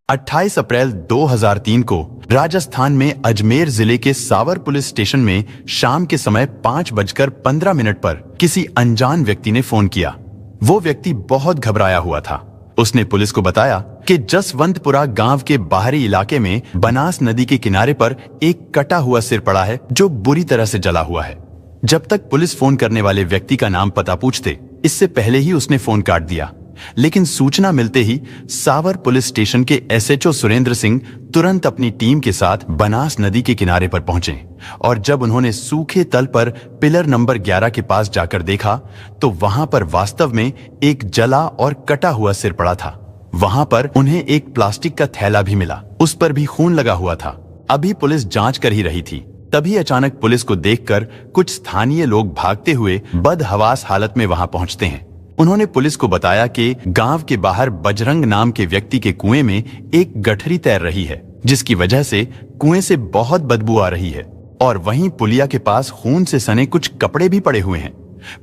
28 अप्रैल 2003 को राजस्थान में अजमेर जिले के सावर पुलिस स्टेशन में शाम के समय 5:15 पर किसी अनजान व्यक्ति ने फोन किया। वो व्यक्ति बहुत घबराया हुआ था। उसने पुलिस को बताया कि जसवंतपुरा गांव के बाहरी इलाके में बनास नदी के किनारे पर एक कटा हुआ सिर पड़ा है जो बुरी तरह से जला हुआ है। जब तक पुलिस फोन करने वाले व्यक्ति का नाम पता पूछते, इससे पहले ही उसने फोन काट दिया। लेकिन सूचना मिलते ही सावर पुलिस स्टेशन के एसएचओ सुरेंद्र सिंह तुरंत अपनी टीम के साथ बनास नदी के किनारे पर पहुंचे और जब उन्होंने सूखे तल पर पिलर नंबर 11 के पास जाकर देखा तो वहां पर वास्तव में एक जला और कटा हुआ सिर पड़ा था। वहां पर उन्हें एक प्लास्टिक का थैला भी मिला, उस पर भी खून लगा हुआ था। अभी पुलिस जांच कर ही रही थी, तभी अचानक पुलिस को देखकर कुछ स्थानीय लोग भागते हुए बदहवास हालत में वहां पहुंचते हैं। उन्होंने पुलिस को बताया कि गांव के बाहर बजरंग नाम के व्यक्ति के कुएं में एक गठरी तैर रही है, जिसकी वजह से कुएं से बहुत बदबू आ रही है और वहीं पुलिया के पास खून से सने कुछ कपड़े भी पड़े हुए हैं।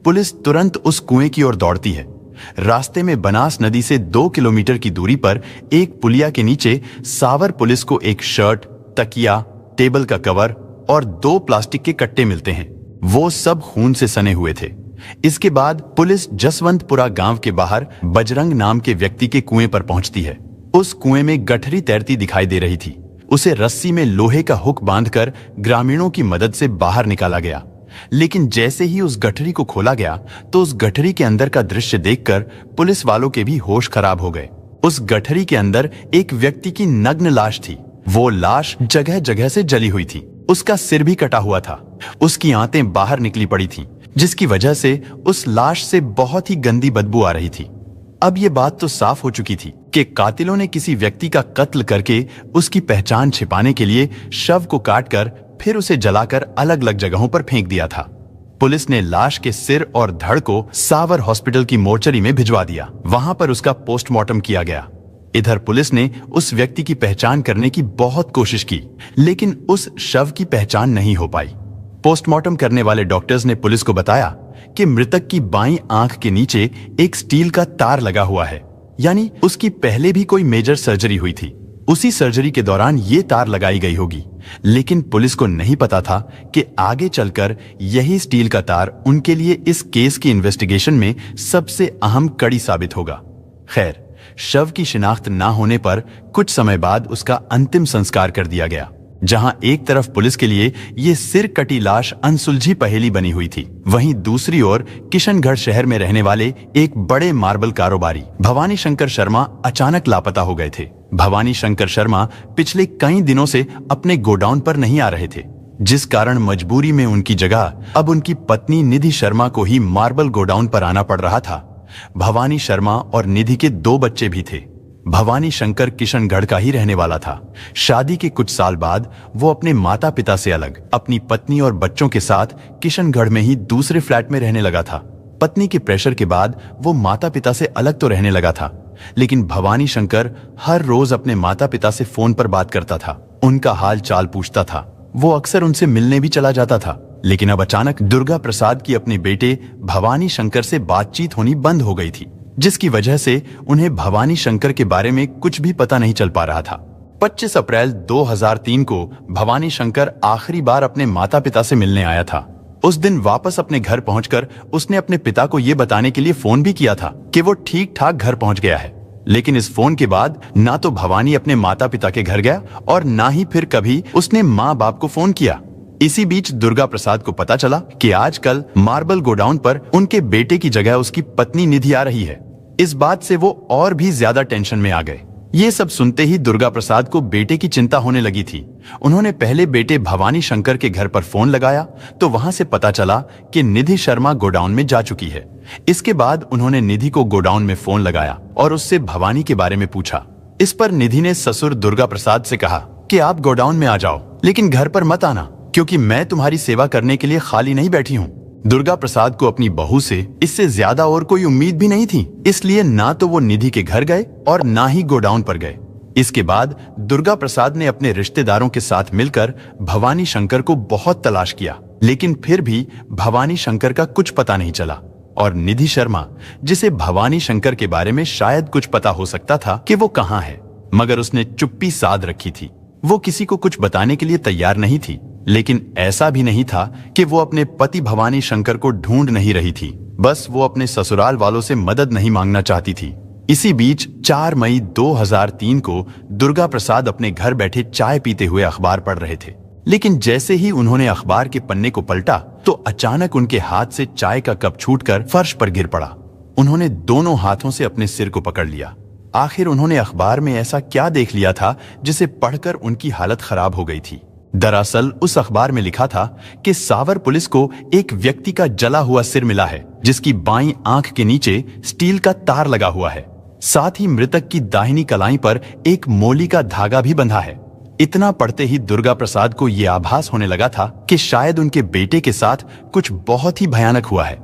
पुलिस तुरंत उस कुएं की ओर दौड़ती है। रास्ते में बनास नदी से 2 किलोमीटर की दूरी पर एक पुलिया के नीचे सावर पुलिस को एक शर्ट, तकिया, टेबल का कवर और 2 प्लास्टिक के कट्टे मिलते हैं। वो सब खून से सने हुए थे। इसके बाद पुलिस जसवंतपुरा गांव के बाहर बजरंग नाम के व्यक्ति के कुएं पर पहुंचती है। उस कुएं में गठरी तैरती दिखाई दे रही थी। उसे रस्सी में लोहे का हुक बांधकर ग्रामीणों की मदद से बाहर निकाला गया। लेकिन जैसे ही उस गठरी को खोला गया तो उस गठरी के अंदर का दृश्य देखकर पुलिस वालों के भी होश खराब हो गए। उस गठरी के अंदर एक व्यक्ति की नग्न लाश थी। वो लाश जगह जगह से जली हुई थी। उसका सिर भी कटा हुआ था। उसकी आंतें बाहर निकली पड़ी थीं, जिसकी वजह से उस लाश से बहुत ही गंदी बदबू आ रही थी। अब ये बात तो साफ हो चुकी थी कि कातिलों ने किसी व्यक्ति का कत्ल करके उसकी पहचान छिपाने के लिए शव को काटकर फिर उसे जलाकर अलग अलग जगहों पर फेंक दिया था। पुलिस ने लाश के सिर और धड़ को सावर हॉस्पिटल की मोर्चरी में भिजवा दिया। वहां पर उसका पोस्टमार्टम किया गया। इधर पुलिस ने उस व्यक्ति की पहचान करने की बहुत कोशिश की, लेकिन उस शव की पहचान नहीं हो पाई। पोस्टमार्टम करने वाले डॉक्टर्स ने पुलिस को बताया कि मृतक की बाईं आंख के नीचे एक स्टील का तार लगा हुआ है, यानी उसकी पहले भी कोई मेजर सर्जरी हुई थी। उसी सर्जरी के दौरान ये तार लगाई गई होगी। लेकिन पुलिस को नहीं पता था कि आगे चलकर यही स्टील का तार उनके लिए इस केस की इन्वेस्टिगेशन में सबसे अहम कड़ी साबित होगा। खैर, शव की शिनाख्त ना होने पर कुछ समय बाद उसका अंतिम संस्कार कर दिया गया। जहां एक तरफ पुलिस के लिए ये सिर कटी लाश अनसुलझी पहेली बनी हुई थी, वहीं दूसरी ओर किशनगढ़ शहर में रहने वाले एक बड़े मार्बल कारोबारी भवानी शंकर शर्मा अचानक लापता हो गए थे। भवानी शंकर शर्मा पिछले कई दिनों से अपने गोडाउन पर नहीं आ रहे थे, जिस कारण मजबूरी में उनकी जगह अब उनकी पत्नी निधि शर्मा को ही मार्बल गोडाउन पर आना पड़ रहा था। भवानी शर्मा और निधि के 2 बच्चे भी थे। भवानी शंकर किशनगढ़ का ही रहने वाला था। शादी के कुछ साल बाद वो अपने माता पिता से अलग अपनी पत्नी और बच्चों के साथ किशनगढ़ में ही दूसरे फ्लैट में रहने लगा था। पत्नी के प्रेशर के बाद वो माता पिता से अलग तो रहने लगा था, लेकिन भवानी शंकर हर रोज अपने माता पिता से फोन पर बात करता था, उनका हाल चाल पूछता था। वो अक्सर उनसे मिलने भी चला जाता था। लेकिन अब अचानक दुर्गा प्रसाद की अपने बेटे भवानी शंकर से बातचीत होनी बंद हो गई थी, जिसकी वजह से उन्हें भवानी शंकर के बारे में कुछ भी पता नहीं चल पा रहा था। 25 अप्रैल 2003 को भवानी शंकर आखिरी बार अपने माता पिता से मिलने आया था। उस दिन वापस अपने घर पहुंचकर उसने अपने पिता को यह बताने के लिए फोन भी किया था कि वो ठीक ठाक घर पहुंच गया है। लेकिन इस फोन के बाद ना तो भवानी अपने माता पिता के घर गया और ना ही फिर कभी उसने माँ बाप को फोन किया। इसी बीच दुर्गा प्रसाद को पता चला कि आजकल मार्बल गोडाउन पर उनके बेटे की जगह उसकी पत्नी निधि आ रही है। इस बात से वो और भी ज्यादा टेंशन में आ गए। ये सब सुनते ही दुर्गा प्रसाद को बेटे की चिंता होने लगी थी। उन्होंने पहले बेटे भवानी शंकर के घर पर फोन लगाया तो वहां से पता चला कि निधि शर्मा गोडाउन में जा चुकी है। इसके बाद उन्होंने निधि को गोडाउन में फोन लगाया और उससे भवानी के बारे में पूछा। इस पर निधि ने ससुर दुर्गा प्रसाद से कहा कि आप गोडाउन में आ जाओ, लेकिन घर पर मत आना, क्योंकि मैं तुम्हारी सेवा करने के लिए खाली नहीं बैठी हूँ। दुर्गा प्रसाद को अपनी बहू से इससे ज्यादा और कोई उम्मीद भी नहीं थी, इसलिए ना तो वो निधि के घर गए और ना ही गोडाउन पर गए। इसके बाद दुर्गा प्रसाद ने अपने रिश्तेदारों के साथ मिलकर भवानी शंकर को बहुत तलाश किया, लेकिन फिर भी भवानी शंकर का कुछ पता नहीं चला। और निधि शर्मा, जिसे भवानी शंकर के बारे में शायद कुछ पता हो सकता था कि वो कहाँ है, मगर उसने चुप्पी साध रखी थी। वो किसी को कुछ बताने के लिए तैयार नहीं थी, लेकिन ऐसा भी नहीं था कि वो अपने पति भवानी शंकर को ढूंढ नहीं रही थी, बस वो अपने ससुराल वालों से मदद नहीं मांगना चाहती थी। इसी बीच 4 मई 2003 को दुर्गा प्रसाद अपने घर बैठे चाय पीते हुए अखबार पढ़ रहे थे। लेकिन जैसे ही उन्होंने अखबार के पन्ने को पलटा तो अचानक उनके हाथ से चाय का कप छूटकर फर्श पर गिर पड़ा। उन्होंने दोनों हाथों से अपने सिर को पकड़ लिया। आखिर उन्होंने अखबार में ऐसा क्या देख लिया था जिसे पढ़कर उनकी हालत खराब हो गई थी। दरअसल उस अखबार में लिखा था कि सावर पुलिस को एक व्यक्ति का जला हुआ सिर मिला है, जिसकी बाईं आंख के नीचे स्टील का तार लगा हुआ है। साथ ही मृतक की दाहिनी कलाई पर एक मोली का धागा भी बंधा है। इतना पढ़ते ही दुर्गा प्रसाद को यह आभास होने लगा था कि शायद उनके बेटे के साथ कुछ बहुत ही भयानक हुआ है।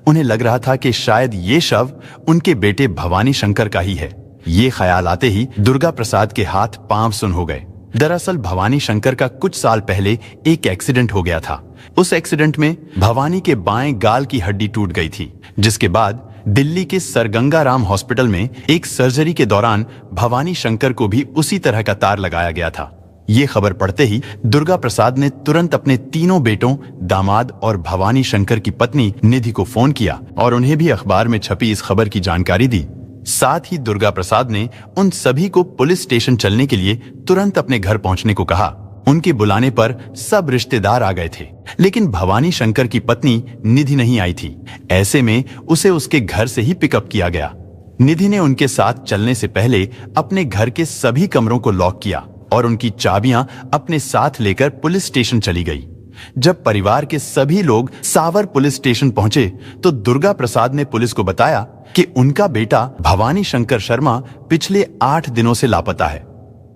उन्हें लग रहा था कि शायद ये शव उनके बेटे भवानी शंकर का ही है। ये ख्याल आते ही दुर्गा प्रसाद के हाथ पांव सुन हो गए। दरअसल भवानी शंकर का कुछ साल पहले एक एक्सीडेंट हो गया था। उस एक्सीडेंट में भवानी के बाएं गाल की हड्डी टूट गई थी, जिसके बाद दिल्ली के सर गंगा राम हॉस्पिटल में एक सर्जरी के दौरान भवानी शंकर को भी उसी तरह का तार लगाया गया था। ये खबर पढ़ते ही दुर्गा प्रसाद ने तुरंत अपने तीनों बेटों, दामाद और भवानी शंकर की पत्नी निधि को फोन किया और उन्हें भी अखबार में छपी इस खबर की जानकारी दी। साथ ही दुर्गा प्रसाद ने उन सभी को पुलिस स्टेशन चलने के लिए तुरंत अपने घर पहुंचने को कहा। उनके बुलाने पर सब रिश्तेदार आ गए थे, लेकिन भवानी शंकर की पत्नी निधि नहीं आई थी। ऐसे में उसे उसके घर से ही पिकअप किया गया। निधि ने उनके साथ चलने से पहले अपने घर के सभी कमरों को लॉक किया और उनकी चाबियां अपने साथ लेकर पुलिस स्टेशन चली गई। जब परिवार के सभी लोग सावर पुलिस स्टेशन पहुंचे तो दुर्गा प्रसाद ने पुलिस को बताया कि उनका बेटा भवानी शंकर शर्मा पिछले 8 दिनों से लापता है।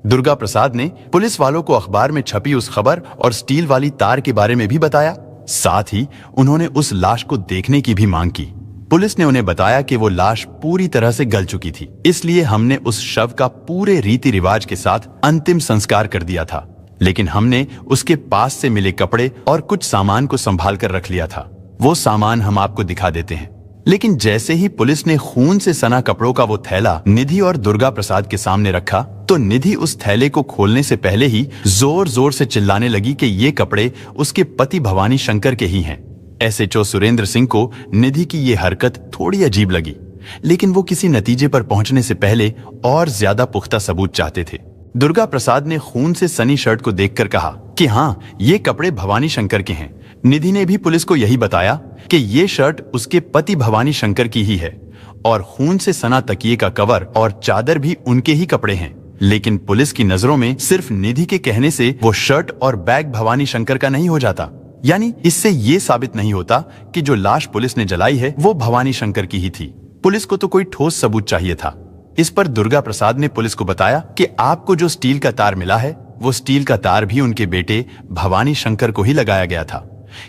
दुर्गा प्रसाद ने पुलिस वालों को अखबार में छपी उस खबर और स्टील वाली तार के बारे में भी बताया। साथ ही उन्होंने उस लाश को देखने की भी मांग की। पुलिस ने उन्हें बताया कि वो लाश पूरी तरह से गल चुकी थी, इसलिए हमने उस शव का पूरे रीति रिवाज के साथ अंतिम संस्कार कर दिया था, लेकिन हमने उसके पास से मिले कपड़े और कुछ सामान को संभाल कर रख लिया था। वो सामान हम आपको दिखा देते हैं। लेकिन जैसे ही पुलिस ने खून से सना कपड़ों का वो थैला निधि और दुर्गा प्रसाद के सामने रखा तो निधि उस थैले को खोलने से पहले ही जोर जोर से चिल्लाने लगी कि ये कपड़े उसके पति भवानी शंकर के ही हैं। एसएचओ सुरेंद्र सिंह को निधि की ये हरकत थोड़ी अजीब लगी, लेकिन वो किसी नतीजे पर पहुंचने से पहले और ज्यादा पुख्ता सबूत चाहते थे। दुर्गा प्रसाद ने खून से सनी शर्ट को देखकर कहा कि हाँ, ये कपड़े भवानी शंकर के हैं। निधि ने भी पुलिस को यही बताया कि ये शर्ट उसके पति भवानी शंकर की ही है और खून से सना तकिए का कवर और चादर भी उनके ही कपड़े हैं। लेकिन पुलिस की नजरों में सिर्फ निधि के कहने से वो शर्ट और बैग भवानी शंकर का नहीं हो जाता। यानी इससे ये साबित नहीं होता कि जो लाश पुलिस ने जलाई है वो भवानी शंकर की ही थी। पुलिस को तो कोई ठोस सबूत चाहिए था। इस पर दुर्गा प्रसाद ने पुलिस को बताया कि आपको जो स्टील का तार मिला है वो स्टील का तार भी उनके बेटे भवानी शंकर को ही लगाया गया था,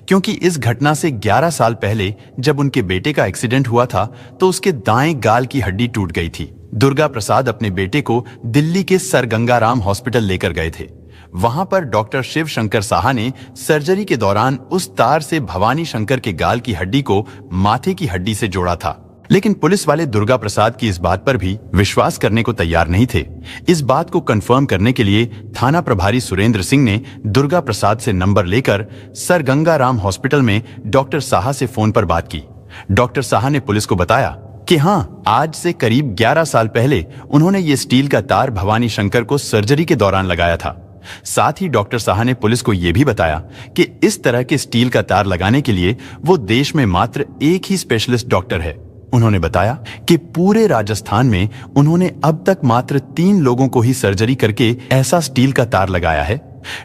क्योंकि इस घटना से 11 साल पहले जब उनके बेटे का एक्सीडेंट हुआ था तो उसके दाएं गाल की हड्डी टूट गई थी। दुर्गा प्रसाद अपने बेटे को दिल्ली के सर गंगा राम हॉस्पिटल लेकर गए थे। वहां पर डॉक्टर शिव शंकर साहा ने सर्जरी के दौरान उस तार से भवानी शंकर के गाल की हड्डी को माथे की हड्डी से जोड़ा था। लेकिन पुलिस वाले दुर्गा प्रसाद की इस बात पर भी विश्वास करने को तैयार नहीं थे। इस बात को कंफर्म करने के लिए थाना प्रभारी सुरेंद्र सिंह ने दुर्गा प्रसाद से नंबर लेकर सर गंगा राम हॉस्पिटल में डॉक्टर साहा से फोन पर बात की। डॉक्टर साहा ने पुलिस को बताया कि हाँ, आज से करीब 11 साल पहले उन्होंने ये स्टील का तार भवानी शंकर को सर्जरी के दौरान लगाया था। साथ ही डॉक्टर साहा ने पुलिस को यह भी बताया कि इस तरह के स्टील का तार लगाने के लिए वो देश में मात्र एक ही स्पेशलिस्ट डॉक्टर है। उन्होंने बताया कि पूरे राजस्थान में उन्होंने अब तक मात्र 3 लोगों को ही सर्जरी करके ऐसा स्टील का तार लगाया है।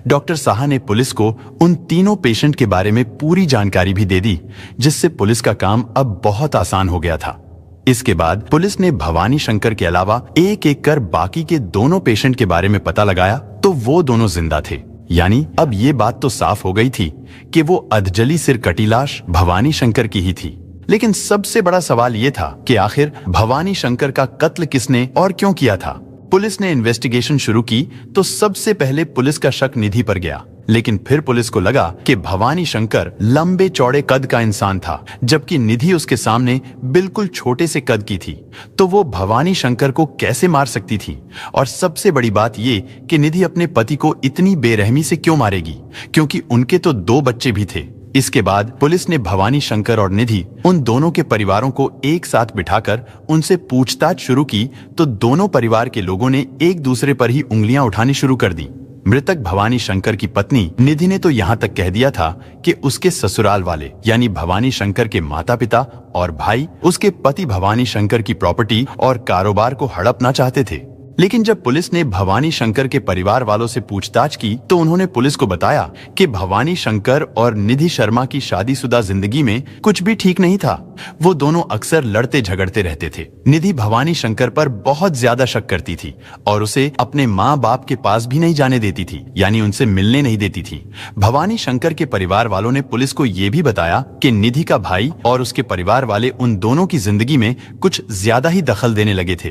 डॉक्टर साहा ने पुलिस को उन तीनों पेशेंट के बारे में पूरी जानकारी भी दे दी, जिससे पुलिस का काम अब बहुत आसान हो गया था। इसके बाद पुलिस ने भवानी शंकर के अलावा एक एक कर बाकी के दोनों पेशेंट के बारे में पता लगाया तो वो दोनों जिंदा थे। यानी अब ये बात तो साफ हो गई थी कि वो अधजली सिर कटी लाश भवानी शंकर की ही थी। लेकिन सबसे बड़ा सवाल ये था कि आखिर भवानी शंकर का कत्ल किसने और क्यों किया था। पुलिस ने इन्वेस्टिगेशन शुरू की तो सबसे पहले पुलिस का शक निधि पर गया। लेकिन फिर पुलिस को लगा कि भवानी शंकर लंबे चौड़े कद का इंसान था, जबकि निधि उसके सामने बिल्कुल छोटे से कद की थी। तो वो भवानी शंकर को कैसे मार सकती थी? और सबसे बड़ी बात ये कि निधि अपने पति को इतनी बेरहमी से क्यों मारेगी, क्योंकि उनके तो 2 बच्चे भी थे। इसके बाद पुलिस ने भवानी शंकर और निधि उन दोनों के परिवारों को एक साथ बिठाकर उनसे पूछताछ शुरू की, तो दोनों परिवार के लोगों ने एक दूसरे पर ही उंगलियां उठानी शुरू कर दी। मृतक भवानी शंकर की पत्नी निधि ने तो यहाँ तक कह दिया था कि उसके ससुराल वाले यानी भवानी शंकर के माता पिता और भाई उसके पति भवानी शंकर की प्रॉपर्टी और कारोबार को हड़पना चाहते थे। लेकिन जब पुलिस ने भवानी शंकर के परिवार वालों से पूछताछ की तो उन्होंने पुलिस को बताया कि भवानी शंकर और निधि शर्मा की शादीशुदा जिंदगी में कुछ भी ठीक नहीं था। वो दोनों अक्सर लड़ते झगड़ते रहते थे। निधि भवानी शंकर पर बहुत ज्यादा शक करती थी और उसे अपने माँ बाप के पास भी नहीं जाने देती थी, यानी उनसे मिलने नहीं देती थी। भवानी शंकर के परिवार वालों ने पुलिस को ये भी बताया कि निधि का भाई और उसके परिवार वाले उन दोनों की जिंदगी में कुछ ज्यादा ही दखल देने लगे थे।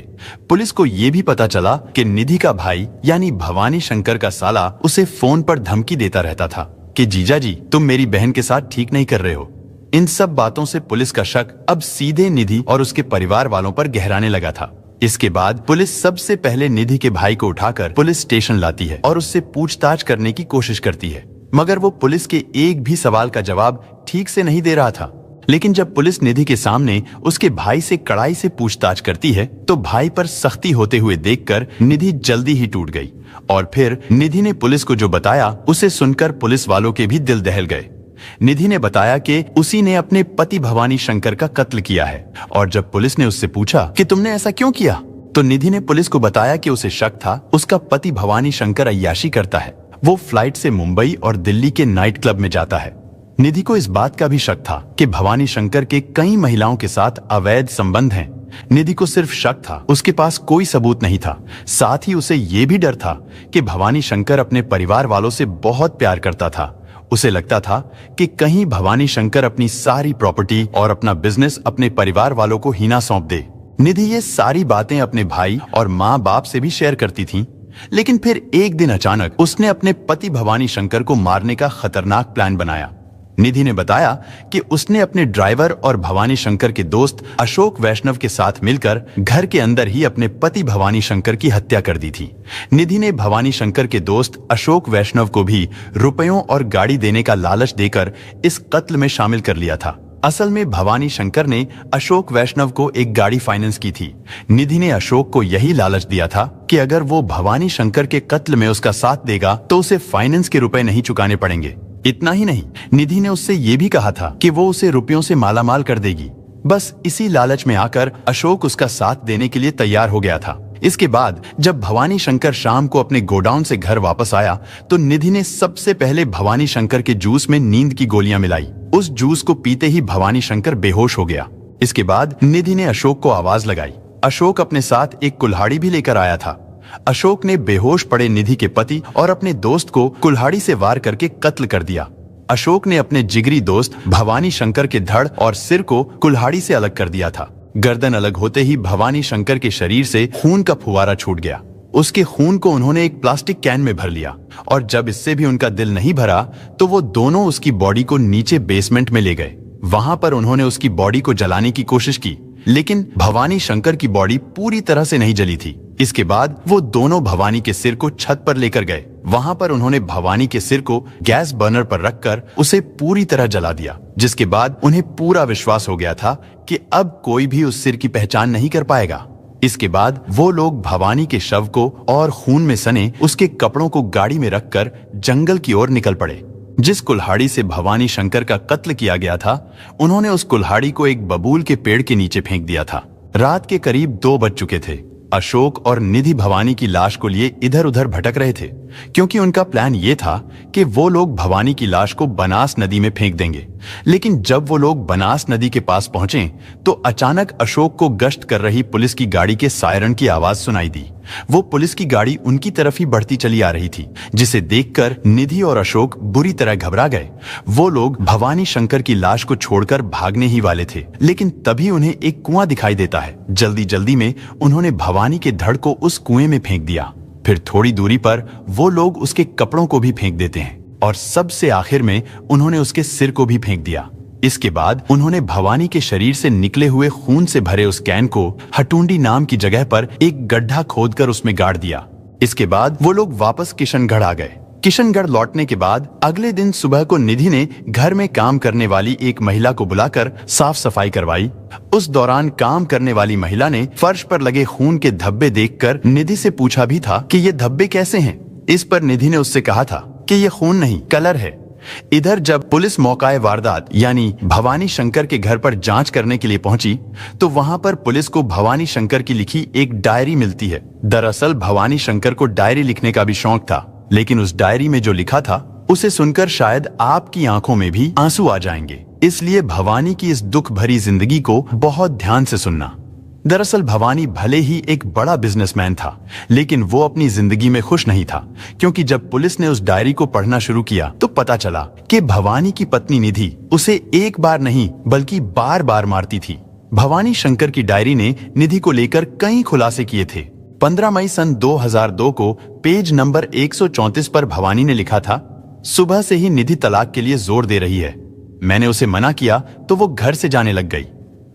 पुलिस को ये भी पता चला कि निधि का भाई यानी भवानी शंकर का साला उसे फोन पर धमकी देता रहता था कि जीजा जी तुम मेरी बहन के साथ ठीक नहीं कर रहे हो। इन सब बातों से पुलिस का शक अब सीधे निधि और उसके परिवार वालों पर गहराने लगा था। इसके बाद पुलिस सबसे पहले निधि के भाई को उठाकर पुलिस स्टेशन लाती है और उससे पूछताछ करने की कोशिश करती है, मगर वो पुलिस के एक भी सवाल का जवाब ठीक से नहीं दे रहा था। लेकिन जब पुलिस निधि के सामने उसके भाई से कड़ाई से पूछताछ करती है तो भाई पर सख्ती होते हुए देखकर निधि जल्दी ही टूट गई। और फिर निधि ने पुलिस को जो बताया उसे सुनकर पुलिस वालों के भी दिल दहल गए। निधि ने बताया कि उसी ने अपने पति भवानी शंकर का कत्ल किया है। और जब पुलिस ने उससे पूछा कि तुमने ऐसा क्यों किया, तो निधि ने पुलिस को बताया कि उसे शक था उसका पति भवानी शंकर अय्याशी करता है। वो फ्लाइट से मुंबई और दिल्ली के नाइट क्लब में जाता है। निधि को इस बात का भी शक था कि भवानी शंकर के कई महिलाओं के साथ अवैध संबंध हैं। निधि को सिर्फ शक था, उसके पास कोई सबूत नहीं था। साथ ही उसे ये भी डर था कि भवानी शंकर अपने परिवार वालों से बहुत प्यार करता था। उसे लगता था कि कहीं भवानी शंकर अपनी सारी प्रॉपर्टी और अपना बिजनेस अपने परिवार वालों को ही ना सौंप दे। निधि ये सारी बातें अपने भाई और माँ बाप से भी शेयर करती थी। लेकिन फिर एक दिन अचानक उसने अपने पति भवानी शंकर को मारने का खतरनाक प्लान बनाया। निधि ने बताया कि उसने अपने ड्राइवर और भवानी शंकर के दोस्त अशोक वैष्णव के साथ मिलकर घर के अंदर ही अपने पति भवानी शंकर की हत्या कर दी थी। निधि ने भवानी शंकर के दोस्त अशोक वैष्णव को भी रुपयों और गाड़ी देने का लालच देकर इस कत्ल में शामिल कर लिया था। असल में भवानी शंकर ने अशोक वैष्णव को एक गाड़ी फाइनेंस की थी। निधि ने अशोक को यही लालच दिया था कि अगर वो भवानी शंकर के कत्ल में उसका साथ देगा तो उसे फाइनेंस के रुपए नहीं चुकाने पड़ेंगे। इतना ही नहीं, निधि ने उससे ये भी कहा था कि वो उसे रुपयों से मालामाल कर देगी। बस इसी लालच में आकर अशोक उसका साथ देने के लिए तैयार हो गया था। इसके बाद जब भवानी शंकर शाम को अपने गोडाउन से घर वापस आया तो निधि ने सबसे पहले भवानी शंकर के जूस में नींद की गोलियां मिलाई। उस जूस को पीते ही भवानी शंकर बेहोश हो गया। इसके बाद निधि ने अशोक को आवाज लगाई। अशोक अपने साथ एक कुल्हाड़ी भी लेकर आया था। अशोक ने बेहोश पड़े निधि के पति और अपने दोस्त को कुल्हाड़ी से वार करके कत्ल कर दिया। अशोक ने अपने जिगरी दोस्त भवानी शंकर के धड़ और सिर को कुल्हाड़ी से अलग कर दिया था। गर्दन अलग होते ही भवानी शंकर के शरीर से खून का फुवारा छूट गया। उसके खून को उन्होंने एक प्लास्टिक कैन में भर लिया और जब इससे भी उनका दिल नहीं भरा तो वो दोनों उसकी बॉडी को नीचे बेसमेंट में ले गए। वहां पर उन्होंने उसकी बॉडी को जलाने की कोशिश की, लेकिन भवानी शंकर की बॉडी पूरी तरह से नहीं जली थी। इसके बाद वो दोनों भवानी के सिर को छत पर लेकर गए। वहां पर उन्होंने भवानी के सिर को गैस बर्नर पर रखकर उसे पूरी तरह जला दिया, जिसके बाद उन्हें पूरा विश्वास हो गया था कि अब कोई भी उस सिर की पहचान नहीं कर पाएगा। इसके बाद वो लोग भवानी के शव को और खून में सने उसके कपड़ों को गाड़ी में रखकर जंगल की ओर निकल पड़े। जिस कुल्हाड़ी से भवानी शंकर का कत्ल किया गया था, उन्होंने उस कुल्हाड़ी को एक बबूल के पेड़ के नीचे फेंक दिया था। रात के करीब 2 बज चुके थे। अशोक और निधि भवानी की लाश को लिए इधर उधर भटक रहे थे, क्योंकि उनका प्लान ये था कि वो लोग भवानी की लाश को बनास नदी में फेंक देंगे। लेकिन जब वो लोग बनास नदी के पास पहुंचे तो अचानक अशोक को गश्त कर रही पुलिस की गाड़ी के सायरन की आवाज सुनाई दी। वो पुलिस की गाड़ी उनकी तरफ ही बढ़ती चली आ रही थी, जिसे देखकर निधि और अशोक बुरी तरह घबरा गए। वो लोग भवानी शंकर की लाश को छोड़कर भागने ही वाले थे, लेकिन तभी उन्हें एक कुआं दिखाई देता है। जल्दी जल्दी में उन्होंने भवानी के धड़ को उस कुएं में फेंक दिया। फिर थोड़ी दूरी पर वो लोग उसके कपड़ों को भी फेंक देते हैं और सबसे आखिर में उन्होंने उसके सिर को भी फेंक दिया। इसके बाद उन्होंने भवानी के शरीर से निकले हुए खून से भरे उस कैन को हटुंडी नाम की जगह पर एक गड्ढा खोदकर उसमें गाड़ दिया। इसके बाद वो लोग वापस किशनगढ़ आ गए। किशनगढ़ लौटने के बाद अगले दिन सुबह को निधि ने घर में काम करने वाली एक महिला को बुलाकर साफ सफाई करवाई। उस दौरान काम करने वाली महिला ने फर्श पर लगे खून के धब्बे देखकर निधि से पूछा भी था कि ये धब्बे कैसे हैं। इस पर निधि ने उससे कहा था कि ये खून नहीं, कलर है। इधर जब पुलिस मौकाए वारदात यानी भवानी शंकर के घर पर जांच करने के लिए पहुंची तो वहां पर पुलिस को भवानी शंकर की लिखी एक डायरी मिलती है। दरअसल भवानी शंकर को डायरी लिखने का भी शौक था, लेकिन उस डायरी में जो लिखा था उसे सुनकर शायद आपकी आंखों में भी आंसू आ जाएंगे, इसलिए भवानी की इस दुख भरी जिंदगी को बहुत ध्यान से सुनना। दरअसल भवानी भले ही एक बड़ा बिजनेसमैन था, लेकिन वो अपनी जिंदगी में खुश नहीं था, क्योंकि जब पुलिस ने उस डायरी को पढ़ना शुरू किया तो पता चला कि भवानी की पत्नी निधि उसे एक बार नहीं बल्कि बार बार मारती थी। भवानी शंकर की डायरी ने निधि को लेकर कई खुलासे किए थे। 15 मई सन 2002 को पेज नंबर 134 पर भवानी ने लिखा था, सुबह से ही निधि तलाक के लिए जोर दे रही है। मैंने उसे मना किया तो वो घर से जाने लग गई।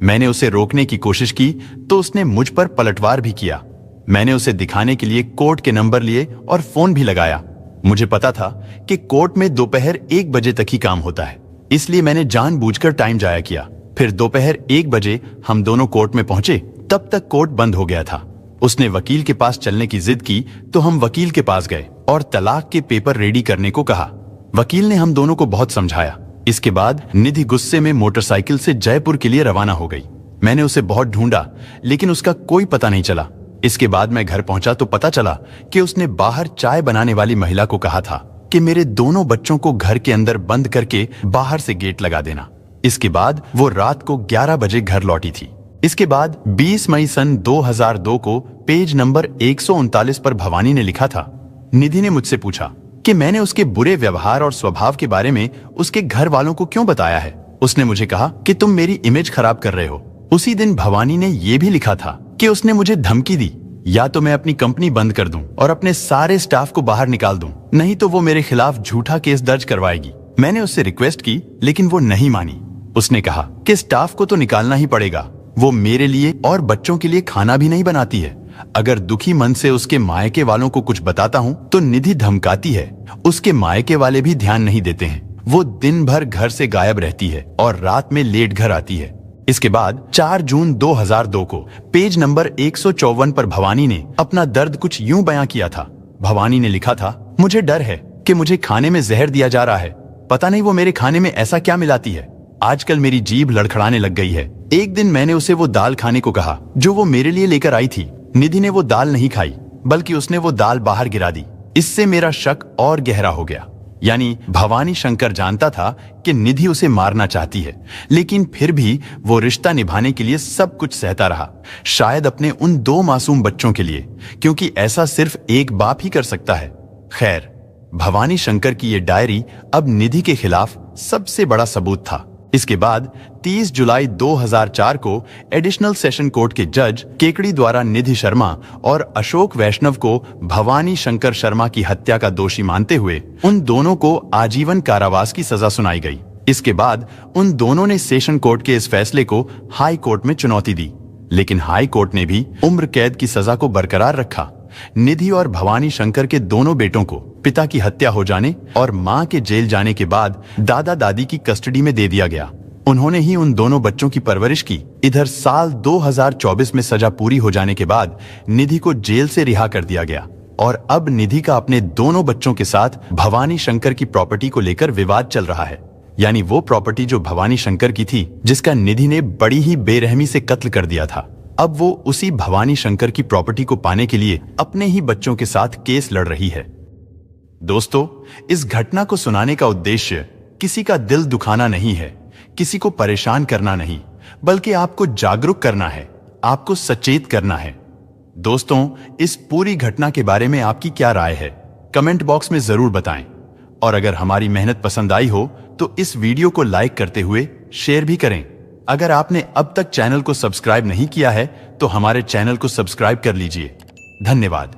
मैंने उसे रोकने की कोशिश की तो उसने मुझ पर पलटवार भी किया। मैंने उसे दिखाने के लिए कोर्ट के नंबर लिए और फोन भी लगाया। मुझे पता था कि कोर्ट में दोपहर 1 बजे तक ही काम होता है, इसलिए मैंने जानबूझकर टाइम जाया किया। फिर दोपहर 1 बजे हम दोनों कोर्ट में पहुंचे, तब तक कोर्ट बंद हो गया था। उसने वकील के पास चलने की जिद की तो हम वकील के पास गए और तलाक के पेपर रेडी करने को कहा। वकील ने हम दोनों को बहुत समझाया। इसके बाद निधि गुस्से में मोटरसाइकिल से जयपुर के लिए रवाना हो गई। मैंने उसे बहुत ढूंढा, लेकिन उसका कोई पता नहीं चला। इसके बाद मैं घर पहुंचा तो पता चला कि उसने बाहर चाय बनाने वाली महिला को कहा था कि मेरे दोनों बच्चों को घर के अंदर बंद करके बाहर से गेट लगा देना। इसके बाद वो रात को 11 बजे घर लौटी थी। इसके बाद 20 मई सन 2002 को पेज नंबर 139 पर भवानी ने लिखा था, निधि ने मुझसे पूछा कि मैंने उसके बुरे व्यवहार और स्वभाव के बारे में उसके घर वालों को क्यों बताया है। उसने मुझे कहा कि तुम मेरी इमेज खराब कर रहे हो। उसी दिन भवानी ने यह भी लिखा था कि उसने मुझे धमकी दी, या तो मैं अपनी कंपनी बंद कर दूं और अपने सारे स्टाफ को बाहर निकाल दूं, नहीं तो वो मेरे खिलाफ झूठा केस दर्ज करवाएगी। मैंने उससे रिक्वेस्ट की, लेकिन वो नहीं मानी। उसने कहा कि स्टाफ को तो निकालना ही पड़ेगा, वो मेरे लिए और बच्चों के लिए खाना भी नहीं बनाती है। अगर दुखी मन से उसके मायके वालों को कुछ बताता हूँ तो निधि धमकाती है। उसके मायके वाले भी ध्यान नहीं देते हैं। वो दिन भर घर से गायब रहती है और रात में लेट घर आती है। इसके बाद 4 जून 2002 को पेज नंबर 154 पर भवानी ने अपना दर्द कुछ यूं बयां किया था। भवानी ने लिखा था, मुझे डर है कि मुझे खाने में जहर दिया जा रहा है। पता नहीं वो मेरे खाने में ऐसा क्या मिलाती है। आजकल मेरी जीभ लड़खड़ाने लग गई है। एक दिन मैंने उसे वो दाल खाने को कहा जो वो मेरे लिए लेकर आई थी। निधि ने वो दाल नहीं खाई, बल्कि उसने वो दाल बाहर गिरा दी। इससे मेरा शक और गहरा हो गया। यानी भवानी शंकर जानता था कि निधि उसे मारना चाहती है, लेकिन फिर भी वो रिश्ता निभाने के लिए सब कुछ सहता रहा। शायद अपने उन 2 मासूम बच्चों के लिए, क्योंकि ऐसा सिर्फ एक बाप ही कर सकता है। खैर, भवानी शंकर की ये डायरी अब निधि के खिलाफ सबसे बड़ा सबूत था। इसके बाद 30 जुलाई 2004 को एडिशनल सेशन कोर्ट के जज केकड़ी द्वारा निधि शर्मा और अशोक वैष्णव को भवानी शंकर शर्मा की हत्या का दोषी मानते हुए उन दोनों को आजीवन कारावास की सजा सुनाई गई। इसके बाद उन दोनों ने सेशन कोर्ट के इस फैसले को हाई कोर्ट में चुनौती दी, लेकिन हाई कोर्ट ने भी उम्र कैद की सजा को बरकरार रखा। निधि और भवानी शंकर के दोनों बेटों को पिता की हत्या हो जाने और मां के जेल जाने के बाद दादा दादी की कस्टडी में दे दिया गया। उन्होंने ही उन दोनों बच्चों की परवरिश की। इधर साल 2024 में सजा पूरी हो जाने के बाद निधि को जेल से रिहा कर दिया गया और अब निधि का अपने दोनों बच्चों के साथ भवानी शंकर की प्रॉपर्टी को लेकर विवाद चल रहा है। यानी वो प्रॉपर्टी जो भवानी शंकर की थी, जिसका निधि ने बड़ी ही बेरहमी से कत्ल कर दिया था। अब वो उसी भवानी शंकर की प्रॉपर्टी को पाने के लिए अपने ही बच्चों के साथ केस लड़ रही है। दोस्तों, इस घटना को सुनाने का उद्देश्य किसी का दिल दुखाना नहीं है, किसी को परेशान करना नहीं, बल्कि आपको जागरूक करना है, आपको सचेत करना है। दोस्तों, इस पूरी घटना के बारे में आपकी क्या राय है, कमेंट बॉक्स में जरूर बताएं। और अगर हमारी मेहनत पसंद आई हो तो इस वीडियो को लाइक करते हुए शेयर भी करें। अगर आपने अब तक चैनल को सब्सक्राइब नहीं किया है तो हमारे चैनल को सब्सक्राइब कर लीजिए। धन्यवाद।